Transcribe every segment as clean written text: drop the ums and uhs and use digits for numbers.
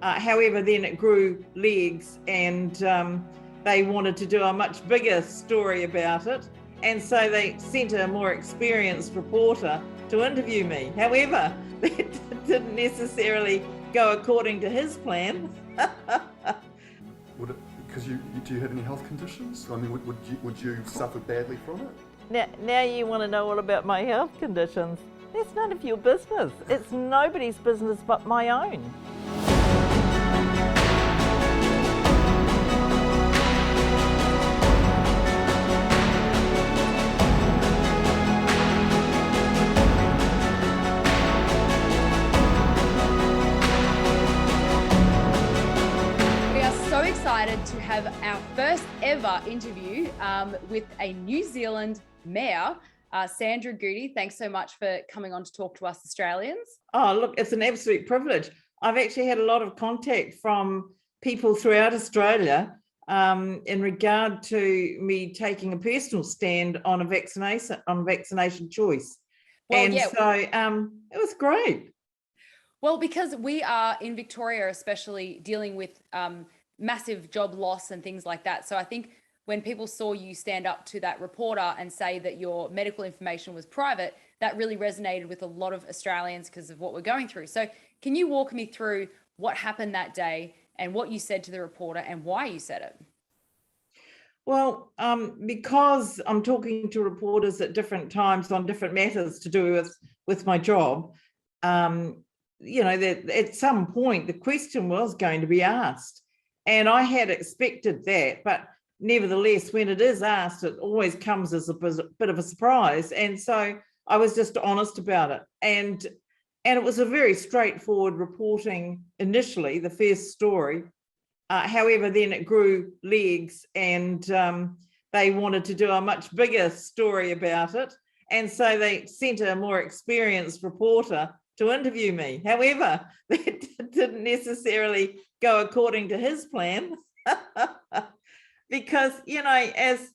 However, then it grew legs and they wanted to do a much bigger story about it. And so they sent a more experienced reporter to interview me. However, that didn't necessarily go according to his plan. Because do you have any health conditions? I mean, would you suffer badly from it? Now you want to know all about my health conditions. That's none of your business. It's nobody's business but my own. Excited to have our first ever interview with a New Zealand mayor, Sandra Goudie. Thanks so much for coming on to talk to us Australians. Oh, look, it's an absolute privilege. I've actually had a lot of contact from people throughout Australia in regard to me taking a personal stand on a vaccination choice. Well, and yeah. So it was great. Well, because we are in Victoria, especially dealing with massive job loss and things like that. So I think when people saw you stand up to that reporter and say that your medical information was private, that really resonated with a lot of Australians because of what we're going through. So can you walk me through what happened that day and what you said to the reporter and why you said it? Well, because I'm talking to reporters at different times on different matters to do with my job, you know, that at some point the question was going to be asked. And I had expected that, but nevertheless, when it is asked, it always comes as a bit of a surprise. And so I was just honest about it. And it was a very straightforward reporting initially, the first story. However, then it grew legs and they wanted to do a much bigger story about it. And so they sent a more experienced reporter to interview me. However, that didn't necessarily go according to his plan, because, you know, as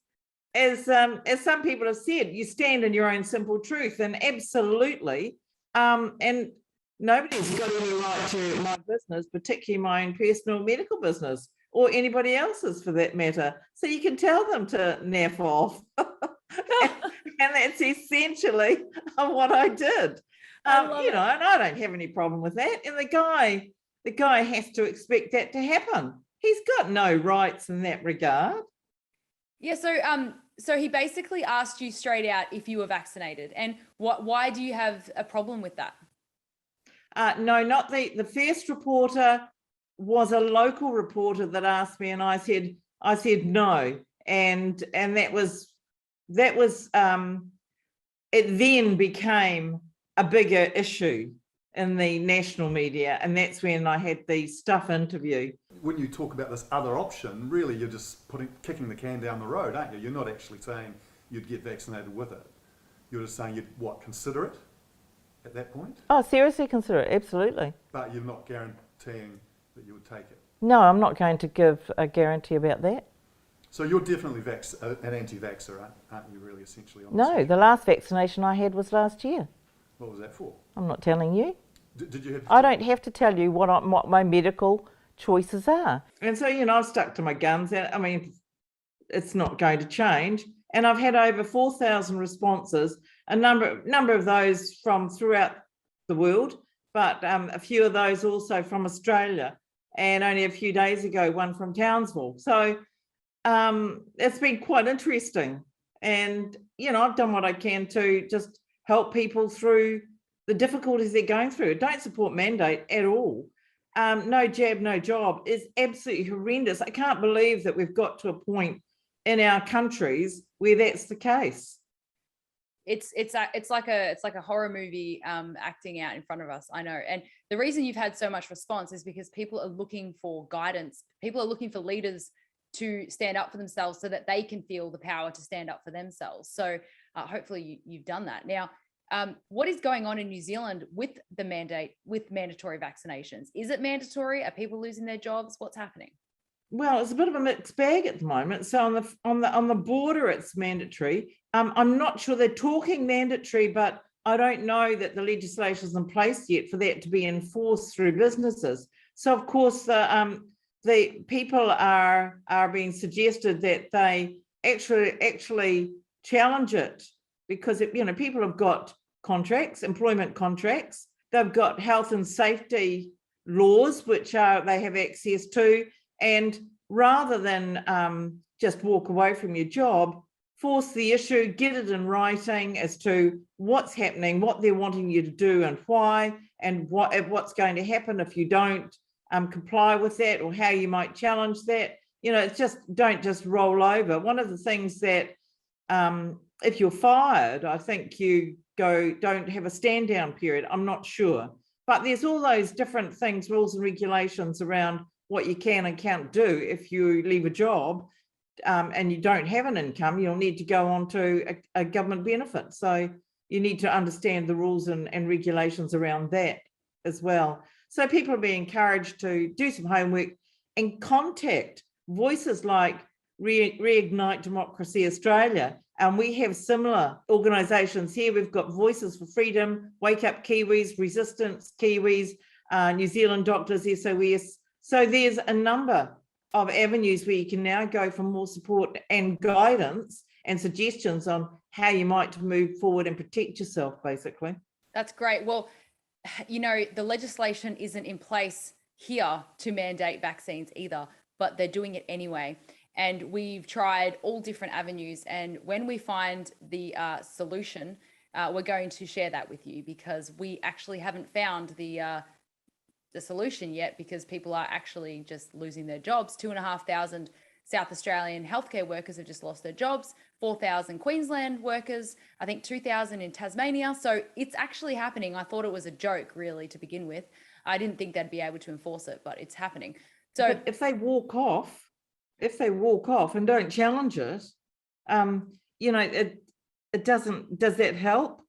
some people have said, you stand in your own simple truth, and absolutely, and nobody's got any right to my business, particularly my own personal medical business, or anybody else's for that matter. So you can tell them to naff off, and that's essentially what I did. You know, and I don't have any problem with that. And the guy has to expect that to happen. He's got no rights in that regard. Yeah. So he basically asked you straight out if you were vaccinated, and why do you have a problem with that? No, not the first reporter was a local reporter that asked me, and I said no, and that was it then became a bigger issue in the national media, and that's when I had the Stuff interview. When you talk about this other option, really you're just kicking the can down the road, aren't you? You're not actually saying you'd get vaccinated with it. You're just saying you'd consider it at that point? Oh, seriously consider it, absolutely. But you're not guaranteeing that you would take it? No, I'm not going to give a guarantee about that. So you're definitely an anti-vaxxer, aren't you, really, essentially? No, the last vaccination I had was last year. What was that for? I'm not telling you. Did you have? I don't have to tell you what my medical choices are. And so, you know, I've stuck to my guns. I mean, it's not going to change. And I've had over 4,000 responses, a number of those from throughout the world, but a few of those also from Australia. And only a few days ago, one from Townsville. So it's been quite interesting. And, you know, I've done what I can to just help people through the difficulties they're going through. I don't support mandate at all. No jab, no job is absolutely horrendous. I can't believe that we've got to a point in our countries where that's the case. It's like a horror movie acting out in front of us. I know. And the reason you've had so much response is because people are looking for guidance. People are looking for leaders to stand up for themselves so that they can feel the power to stand up for themselves. So hopefully you've done that. Now, what is going on in New Zealand with the mandate, with mandatory vaccinations? Is it mandatory? Are people losing their jobs? What's happening? Well, it's a bit of a mixed bag at the moment. So on the border, it's mandatory. I'm not sure they're talking mandatory, but I don't know that the legislation is in place yet for that to be enforced through businesses. So of course the people are being suggested that they actually challenge it, because people have got contracts, employment contracts, they've got health and safety laws which they have access to, and rather than just walk away from your job, force the issue, get it in writing as to what's happening, what they're wanting you to do and why, and what's going to happen if you don't comply with that, or how you might challenge that. It's just, don't just roll over. One of the things that if you're fired, I think you don't have a stand down period. I'm not sure, but there's all those different things, rules and regulations around what you can and can't do. If you leave a job and you don't have an income, you'll need to go on to a government benefit. So you need to understand the rules and regulations around that as well. So people are being encouraged to do some homework and contact voices like Reignite Democracy Australia. And we have similar organisations here. We've got Voices for Freedom, Wake Up Kiwis, Resistance Kiwis, New Zealand Doctors, SOS. So there's a number of avenues where you can now go for more support and guidance and suggestions on how you might move forward and protect yourself, basically. That's great. Well, the legislation isn't in place here to mandate vaccines either, but they're doing it anyway. And we've tried all different avenues. And when we find the solution, we're going to share that with you, because we actually haven't found the solution yet, because people are actually just losing their jobs. 2,500 South Australian healthcare workers have just lost their jobs, 4,000 Queensland workers, I think 2,000 in Tasmania. So it's actually happening. I thought it was a joke, really, to begin with. I didn't think they'd be able to enforce it, but it's happening. So but if they walk off and don't challenge it, it doesn't, does that help?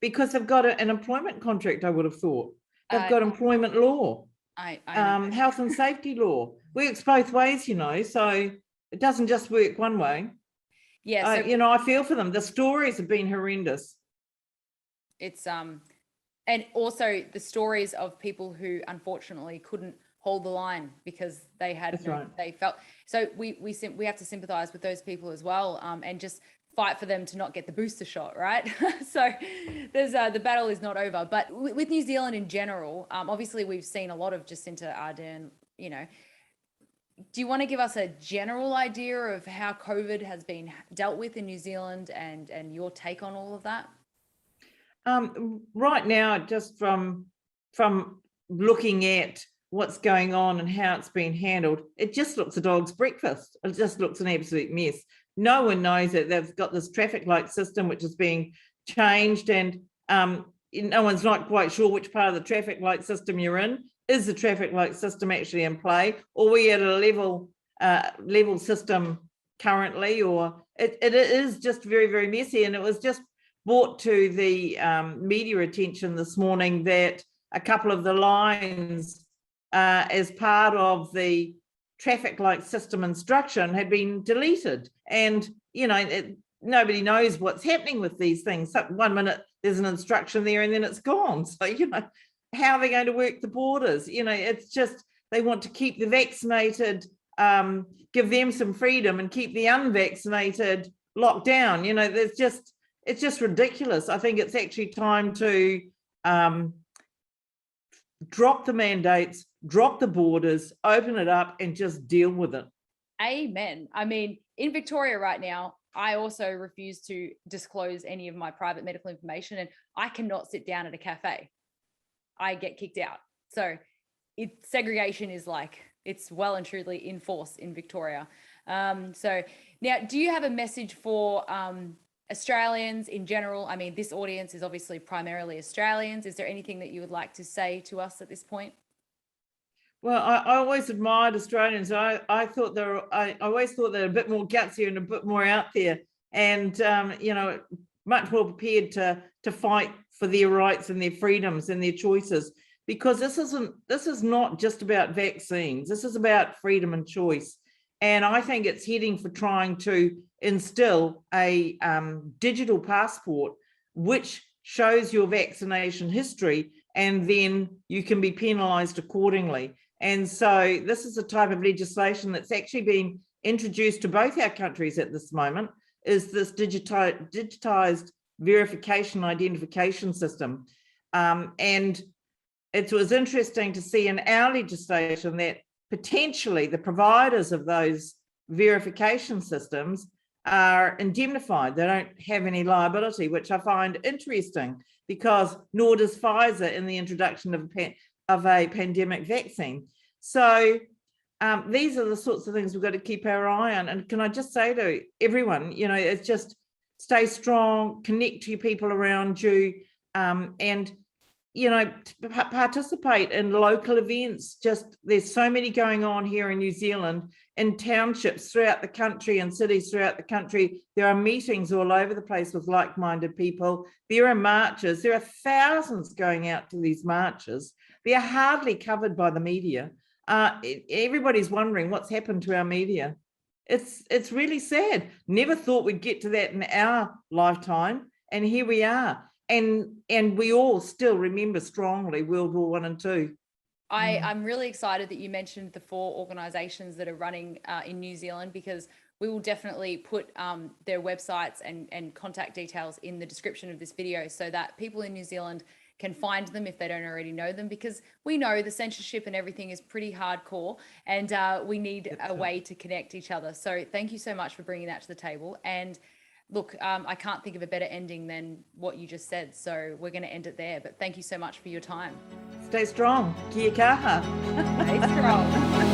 Because they've got an employment contract, I would have thought. They've got employment law, health and safety law. Works both ways, so it doesn't just work one way. Yeah. I feel for them. The stories have been horrendous. It's and also the stories of people who unfortunately couldn't hold the line because they had they felt. So we have to sympathize with those people as well, and just fight for them to not get the booster shot, right? So there's the battle is not over. But with New Zealand in general, obviously we've seen a lot of Jacinta Ardern, Do you want to give us a general idea of how COVID has been dealt with in New Zealand and your take on all of that? Right now, just from looking at what's going on and how it's been handled, it just looks a dog's breakfast. It just looks an absolute mess. No one knows that they've got this traffic light system which is being changed, and no one's not quite sure which part of the traffic light system you're in. Is the traffic light system actually in play, or are we at a level system currently, or it is just very, very messy. And it was just brought to the media attention this morning that a couple of the lines as part of the traffic light system instruction had been deleted. And, nobody knows what's happening with these things. So 1 minute there's an instruction there and then it's gone. So, how are they going to work the borders? It's just, they want to keep the vaccinated, give them some freedom, and keep the unvaccinated locked down. It's just ridiculous. I think it's actually time to drop the mandates, drop the borders, open it up, and just deal with it. Amen. I mean, in Victoria right now, I also refuse to disclose any of my private medical information, and I cannot sit down at a cafe. I get kicked out. So segregation is it's well and truly in force in Victoria. So now, do you have a message for Australians in general? I mean, this audience is obviously primarily Australians. Is there anything that you would like to say to us at this point? Well, I always admired Australians. I always thought they were a bit more gutsier and a bit more out there, and much more prepared to fight for their rights and their freedoms and their choices. Because this is not just about vaccines. This is about freedom and choice. And I think it's heading for trying to instill a digital passport which shows your vaccination history, and then you can be penalised accordingly. And so this is a type of legislation that's actually been introduced to both our countries at this moment, is this digitized verification identification system. And it was interesting to see in our legislation that potentially the providers of those verification systems are indemnified. They don't have any liability, which I find interesting, because nor does Pfizer in the introduction of a pandemic vaccine. So these are the sorts of things we've got to keep our eye on. And can I just say to everyone, you know, it's just stay strong, connect to your people around you, and, you know, participate in local events. Just there's so many going on here in New Zealand, in townships throughout the country and cities throughout the country. There are meetings all over the place with like-minded people. There are marches. There are thousands going out to these marches. They are hardly covered by the media. Everybody's wondering what's happened to our media. It's really sad. Never thought we'd get to that in our lifetime, and here we are. And we all still remember strongly World War I and II. I'm really excited that you mentioned the 4 organisations that are running in New Zealand, because we will definitely put their websites and contact details in the description of this video, so that people in New Zealand can find them if they don't already know them, because we know the censorship and everything is pretty hardcore, and we need a way to connect each other. So thank you so much for bringing that to the table. And look, I can't think of a better ending than what you just said. So we're going to end it there. But thank you so much for your time. Stay strong. Kia kaha. Stay strong.